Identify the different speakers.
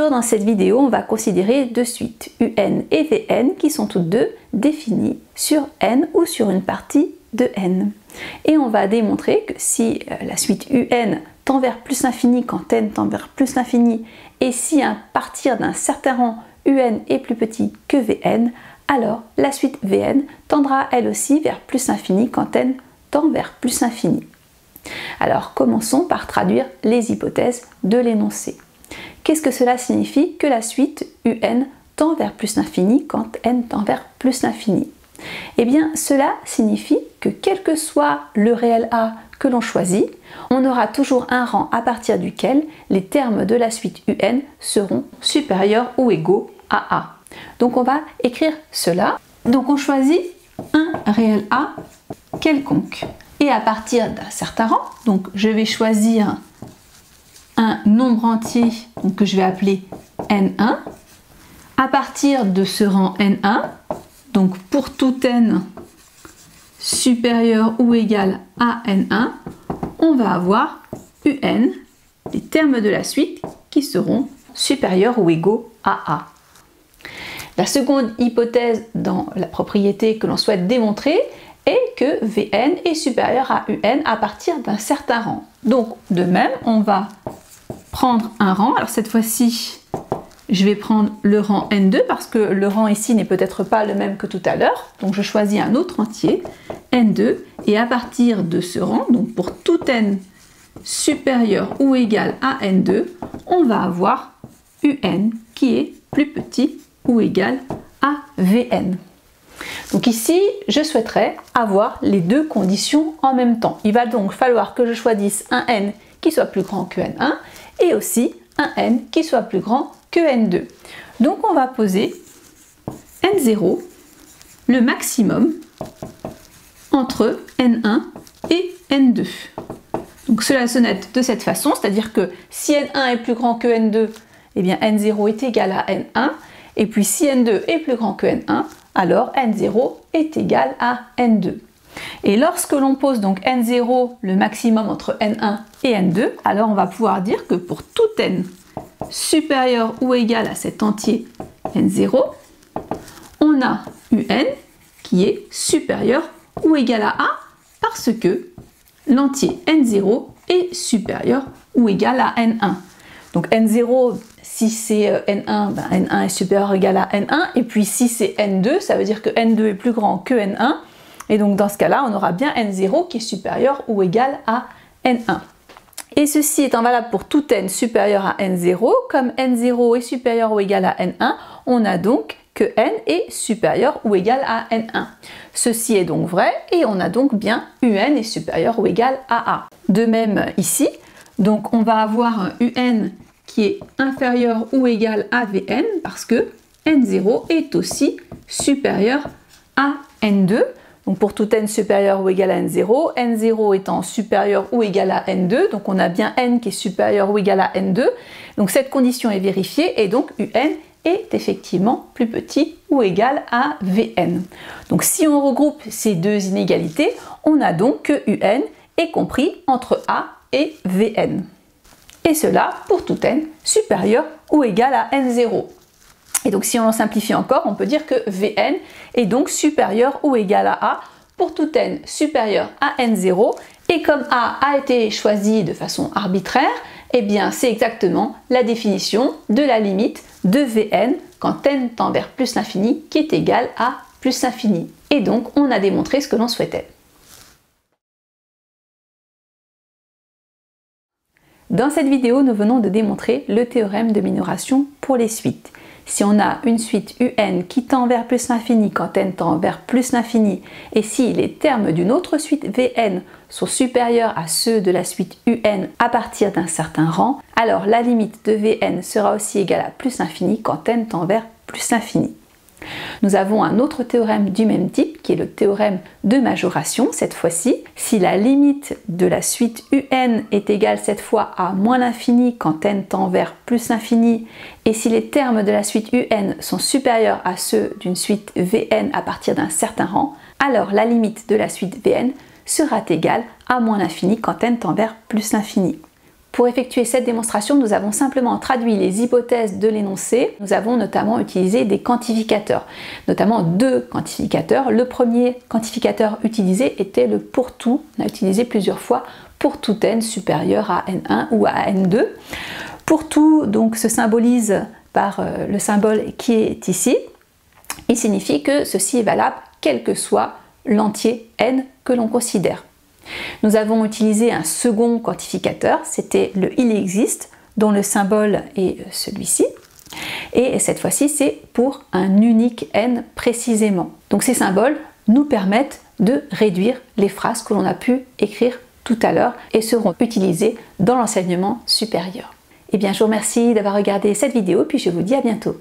Speaker 1: toujours dans cette vidéo, on va considérer deux suites, UN et Vn, qui sont toutes deux définies sur n ou sur une partie de n. Et on va démontrer que si la suite UN tend vers plus l'infini quand n tend vers plus l'infini, et si à partir d'un certain rang UN est plus petit que Vn, alors la suite Vn tendra elle aussi vers plus l'infini quand n tend vers plus l'infini. Alors commençons par traduire les hypothèses de l'énoncé. Qu'est-ce que cela signifie que la suite UN tend vers plus l'infini quand n tend vers plus l'infini? Eh bien cela signifie que quel que soit le réel A que l'on choisit, on aura toujours un rang à partir duquel les termes de la suite UN seront supérieurs ou égaux à A. Donc on va écrire cela. Donc on choisit un réel A quelconque. Et à partir d'un certain rang, donc je vais choisir un nombre entier donc que je vais appeler N1. À partir de ce rang N1, donc pour tout n supérieur ou égal à N1, on va avoir UN, les termes de la suite, qui seront supérieurs ou égaux à A. La seconde hypothèse dans la propriété que l'on souhaite démontrer est que Vn est supérieur à Un à partir d'un certain rang. Donc de même, on va prendre un rang. Alors cette fois-ci, je vais prendre le rang N2 parce que le rang ici n'est peut-être pas le même que tout à l'heure. Donc je choisis un autre entier, N2, et à partir de ce rang, donc pour tout n supérieur ou égal à N2, on va avoir UN qui est plus petit ou égal à Vn. Donc ici, je souhaiterais avoir les deux conditions en même temps. Il va donc falloir que je choisisse un n qui soit plus grand que N1 et aussi un n qui soit plus grand que N2. Donc on va poser N0, le maximum, entre N1 et N2. Donc cela se note de cette façon, c'est-à-dire que si N1 est plus grand que N2, eh bien N0 est égal à N1, et puis si N2 est plus grand que N1, alors N0 est égal à N2. Et lorsque l'on pose donc N0, le maximum entre N1 et N2, alors on va pouvoir dire que pour tout n supérieur ou égal à cet entier N0, on a UN qui est supérieur ou égal à A parce que l'entier N0 est supérieur ou égal à N1. Donc N0, si c'est N1, ben N1 est supérieur ou égal à N1, et puis si c'est N2, ça veut dire que N2 est plus grand que N1, et donc dans ce cas-là, on aura bien N0 qui est supérieur ou égal à N1. Et ceci étant valable pour tout n supérieur à N0, comme N0 est supérieur ou égal à N1, on a donc que n est supérieur ou égal à N1. Ceci est donc vrai, et on a donc bien UN est supérieur ou égal à A. De même ici, donc on va avoir UN qui est inférieur ou égal à Vn parce que N0 est aussi supérieur à N2. Donc pour tout n supérieur ou égal à N0, N0 étant supérieur ou égal à N2, donc on a bien n qui est supérieur ou égal à N2. Donc cette condition est vérifiée et donc UN est effectivement plus petit ou égal à Vn. Donc si on regroupe ces deux inégalités, on a donc que UN est compris entre A et Vn. Et cela pour tout n supérieur ou égal à N0. Et donc si on en simplifie encore, on peut dire que Vn est donc supérieur ou égal à A pour tout n supérieur à N0. Et comme A a été choisi de façon arbitraire, eh bien c'est exactement la définition de la limite de Vn quand n tend vers plus l'infini qui est égal à plus l'infini. Et donc on a démontré ce que l'on souhaitait. Dans cette vidéo, nous venons de démontrer le théorème de minoration pour les suites. Si on a une suite UN qui tend vers plus l'infini quand n tend vers plus l'infini, et si les termes d'une autre suite Vn sont supérieurs à ceux de la suite UN à partir d'un certain rang, alors la limite de Vn sera aussi égale à plus l'infini quand n tend vers plus l'infini. Nous avons un autre théorème du même type qui est le théorème de majoration cette fois-ci. Si la limite de la suite UN est égale cette fois à moins l'infini quand n tend vers plus l'infini et si les termes de la suite UN sont supérieurs à ceux d'une suite Vn à partir d'un certain rang, alors la limite de la suite Vn sera égale à moins l'infini quand n tend vers plus l'infini. Pour effectuer cette démonstration, nous avons simplement traduit les hypothèses de l'énoncé. Nous avons notamment utilisé des quantificateurs, notamment 2 quantificateurs. Le premier quantificateur utilisé était le pour tout. On a utilisé plusieurs fois pour tout n supérieur à n1 ou à n2. Pour tout, donc, se symbolise par le symbole qui est ici. Il signifie que ceci est valable quel que soit l'entier n que l'on considère. Nous avons utilisé un second quantificateur, c'était le il existe, dont le symbole est celui-ci. Et cette fois-ci, c'est pour un unique n précisément. Donc ces symboles nous permettent de réduire les phrases que l'on a pu écrire tout à l'heure et seront utilisées dans l'enseignement supérieur. Eh bien, je vous remercie d'avoir regardé cette vidéo, puis je vous dis à bientôt.